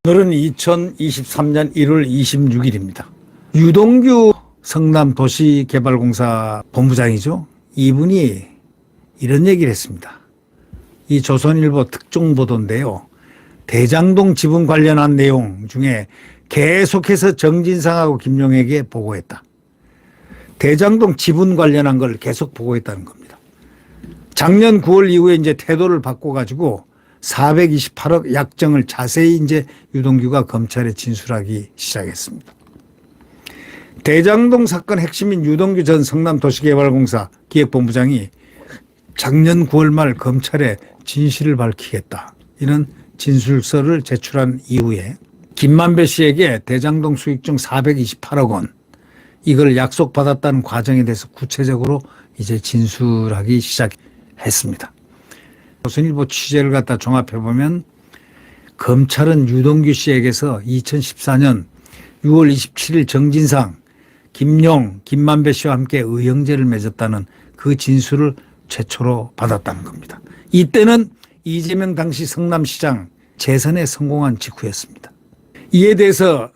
오늘은 2023년 1월 26일입니다. 유동규 성남도시개발공사 본부장이죠. 이분이 이런 얘기를 했습니다. 이 조선일보 특종보도인데요. 대장동 지분 관련한 내용 중에 계속해서 정진상하고 김용에게 보고했다. 대장동 지분 관련한 걸 계속 보고했다는 겁니다. 작년 9월 이후에 이제 태도를 바꿔가지고 428억 약정을 자세히 이제 유동규가 검찰에 진술하기 시작했습니다. 대장동 사건 핵심인 유동규 전 성남도시개발공사 기획본부장이 작년 9월 말 검찰에 진실을 밝히겠다, 이런 진술서를 제출한 이후에 김만배 씨에게 대장동 수익 중 428억 원, 이걸 약속받았다는 과정에 대해서 구체적으로 이제 진술하기 시작했습니다. 조선일보 취재를 갖다 종합해보면 검찰은 유동규 씨에게서 2014년 6월 27일 정진상, 김용, 김만배 씨와 함께 의형제를 맺었다는 그 진술을 최초로 받았다는 겁니다. 이때는 이재명 당시 성남시장 재선에 성공한 직후였습니다. 이에 대해서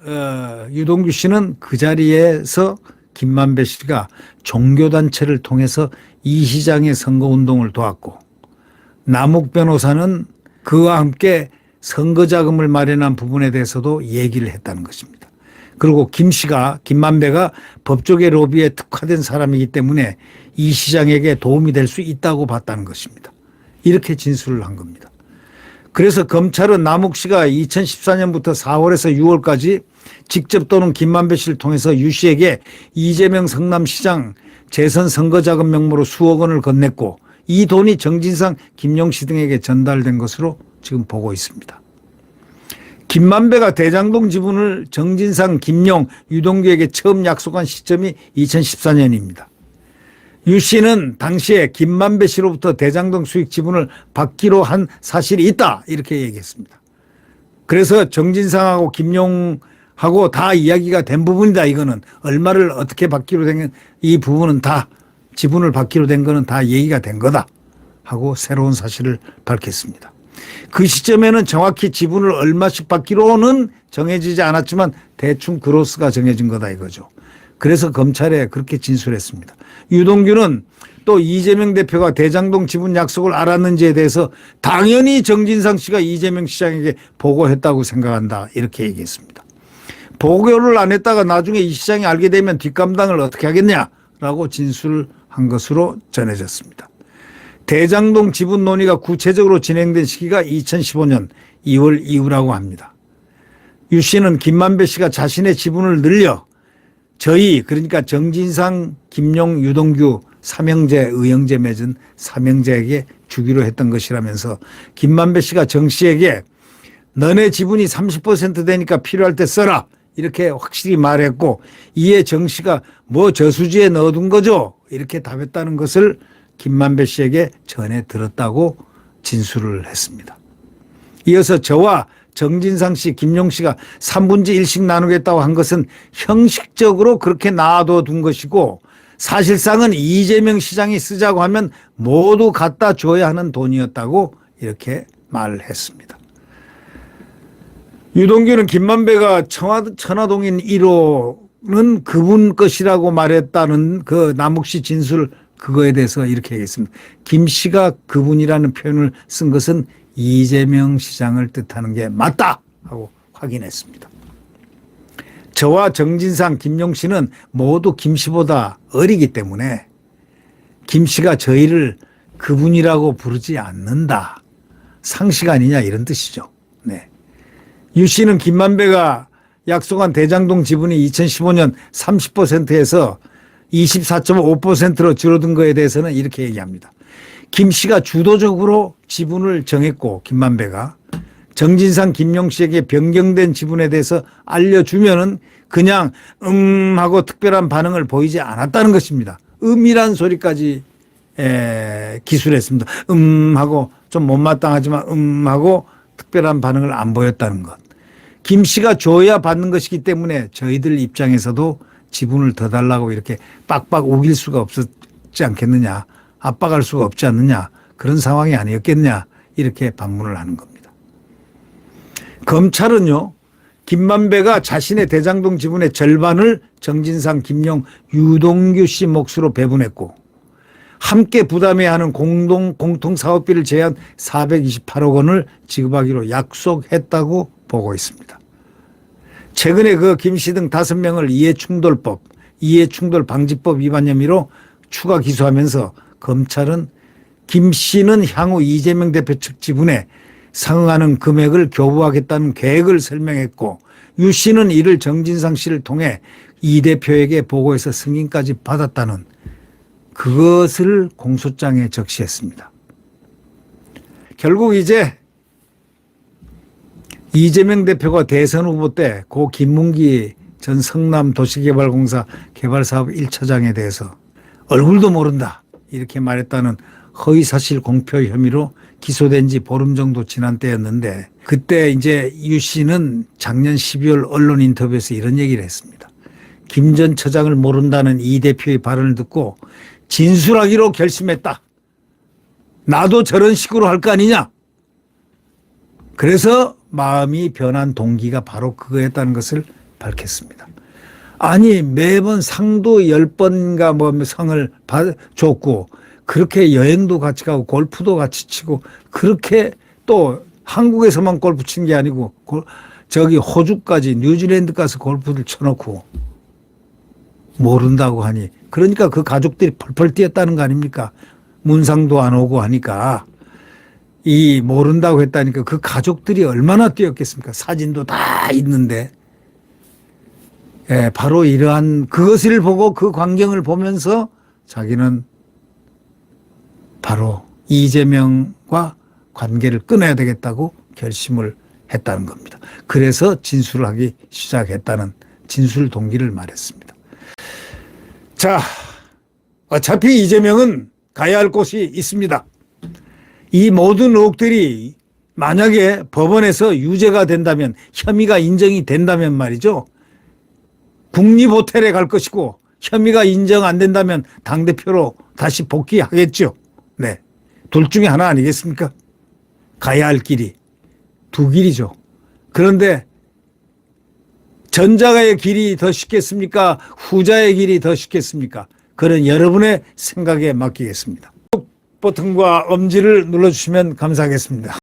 유동규 씨는 그 자리에서 김만배 씨가 종교단체를 통해서 이 시장의 선거운동을 도왔고, 남욱 변호사는 그와 함께 선거자금을 마련한 부분에 대해서도 얘기를 했다는 것입니다. 그리고 김만배가 법조계 로비에 특화된 사람이기 때문에 이 시장에게 도움이 될 수 있다고 봤다는 것입니다. 이렇게 진술을 한 겁니다. 그래서 검찰은 남욱 씨가 2014년부터 4월에서 6월까지 직접 또는 김만배 씨를 통해서 유 씨에게 이재명 성남시장 재선 선거자금 명목으로 수억 원을 건넸고, 이 돈이 정진상, 김용 씨 등에게 전달된 것으로 지금 보고 있습니다. 김만배가 대장동 지분을 정진상, 김용, 유동규에게 처음 약속한 시점이 2014년입니다. 유 씨는 당시에 김만배 씨로부터 대장동 수익 지분을 받기로 한 사실이 있다, 이렇게 얘기했습니다. 그래서 정진상하고 김용하고 다 이야기가 된 부분이다. 이거는 얼마를 어떻게 받기로 된 이 부분은 다, 지분을 받기로 된 거는 다 얘기가 된 거다 하고 새로운 사실을 밝혔습니다. 그 시점에는 정확히 지분을 얼마씩 받기로는 정해지지 않았지만 대충 그로스가 정해진 거다 이거죠. 그래서 검찰에 그렇게 진술했습니다. 유동규는 또 이재명 대표가 대장동 지분 약속을 알았는지에 대해서 당연히 정진상 씨가 이재명 시장에게 보고했다고 생각한다, 이렇게 얘기했습니다. 보고를 안 했다가 나중에 이 시장이 알게 되면 뒷감당을 어떻게 하겠냐라고 진술을 한 것으로 전해졌습니다. 대장동 지분 논의가 구체적으로 진행된 시기가 2015년 2월 이후라고 합니다. 유 씨는 김만배 씨가 자신의 지분을 늘려 저희, 그러니까 정진상, 김용, 유동규 삼형제, 의형제 맺은 삼형제에게 주기로 했던 것이라면서 김만배 씨가 정 씨에게 너네 지분이 30% 되니까 필요할 때 써라, 이렇게 확실히 말했고, 이에 정 씨가 뭐 저수지에 넣어둔 거죠, 이렇게 답했다는 것을 김만배 씨에게 전해 들었다고 진술을 했습니다. 이어서 저와 정진상 씨, 김용 씨가 3분의 1씩 나누겠다고 한 것은 형식적으로 그렇게 놔둬둔 것이고, 사실상은 이재명 시장이 쓰자고 하면 모두 갖다 줘야 하는 돈이었다고 이렇게 말을 했습니다. 유동규는 김만배가 천화동인 1호는 그분 것이라고 말했다는 그 남욱 씨 진술, 그거에 대해서 이렇게 얘기했습니다. 김 씨가 그분이라는 표현을 쓴 것은 이재명 시장을 뜻하는 게 맞다 하고 확인했습니다. 저와 정진상, 김용 씨는 모두 김 씨보다 어리기 때문에 김 씨가 저희를 그분이라고 부르지 않는다, 상식 아니냐, 이런 뜻이죠. 네. 유 씨는 김만배가 약속한 대장동 지분이 2015년 30%에서 24.5%로 줄어든 거에 대해서는 이렇게 얘기합니다. 김 씨가 주도적으로 지분을 정했고, 김만배가 정진상, 김용 씨에게 변경된 지분에 대해서 알려주면은 그냥 하고 특별한 반응을 보이지 않았다는 것입니다. 이란 소리까지 기술했습니다. 하고 좀 못마땅하지만 하고 특별한 반응을 안 보였다는 것. 김 씨가 줘야 받는 것이기 때문에 저희들 입장에서도 지분을 더 달라고 이렇게 빡빡 우길 수가 없었지 않겠느냐 압박할 수가 없지 않느냐. 그런 상황이 아니었겠냐. 이렇게 반문을 하는 겁니다. 검찰은요. 김만배가 자신의 대장동 지분의 절반을 정진상, 김용, 유동규 씨 몫으로 배분했고 함께 부담해야 하는 공통사업비를 제한 428억 원을 지급하기로 약속했다고 보고 있습니다. 최근에 그 김 씨 등 5명을 이해충돌법, 이해충돌방지법 위반 혐의로 추가 기소하면서 검찰은 김 씨는 향후 이재명 대표 측 지분에 상응하는 금액을 교부하겠다는 계획을 설명했고 유 씨는 이를 정진상 씨를 통해 이 대표에게 보고해서 승인까지 받았다는 그것을 공소장에 적시했습니다. 결국 이제 이재명 대표가 대선 후보 때 고 김문기 전 성남도시개발공사 개발사업 1차장에 대해서 얼굴도 모른다 이렇게 말했다는 허위사실 공표 혐의로 기소된 지 보름 정도 지난 때였는데 그때 이제 유 씨는 작년 12월 언론 인터뷰에서 이런 얘기를 했습니다. 김 전 처장을 모른다는 이 대표의 발언을 듣고 진술하기로 결심했다. 나도 저런 식으로 할 거 아니냐. 그래서 마음이 변한 동기가 바로 그거였다는 것을 밝혔습니다. 아니 매번 상도 10번인가 뭐 상을 줬고 그렇게 여행도 같이 가고 골프도 같이 치고 그렇게 또 한국에서만 골프 친 게 아니고 저기 호주까지 뉴질랜드 가서 골프를 쳐놓고 모른다고 하니 그러니까 그 가족들이 펄펄 뛰었다는 거 아닙니까? 문상도 안 오고 하니까 이 모른다고 했다니까 그 가족들이 얼마나 뛰었겠습니까? 사진도 다 있는데 예, 바로 이러한 그것을 보고 그 광경을 보면서 자기는 바로 이재명과 관계를 끊어야 되겠다고 결심을 했다는 겁니다. 그래서 진술을 하기 시작했다는 진술 동기를 말했습니다. 자, 어차피 이재명은 가야 할 곳이 있습니다. 이 모든 의혹들이 만약에 법원에서 유죄가 된다면 혐의가 인정이 된다면 말이죠. 국립호텔에 갈 것이고 혐의가 인정 안 된다면 당대표로 다시 복귀하겠죠. 네. 둘 중에 하나 아니겠습니까? 가야 할 길이 두 길이죠. 그런데 전자의 길이 더 쉽겠습니까? 후자의 길이 더 쉽겠습니까? 그런 여러분의 생각에 맡기겠습니다. 버튼과 엄지를 눌러주시면 감사하겠습니다.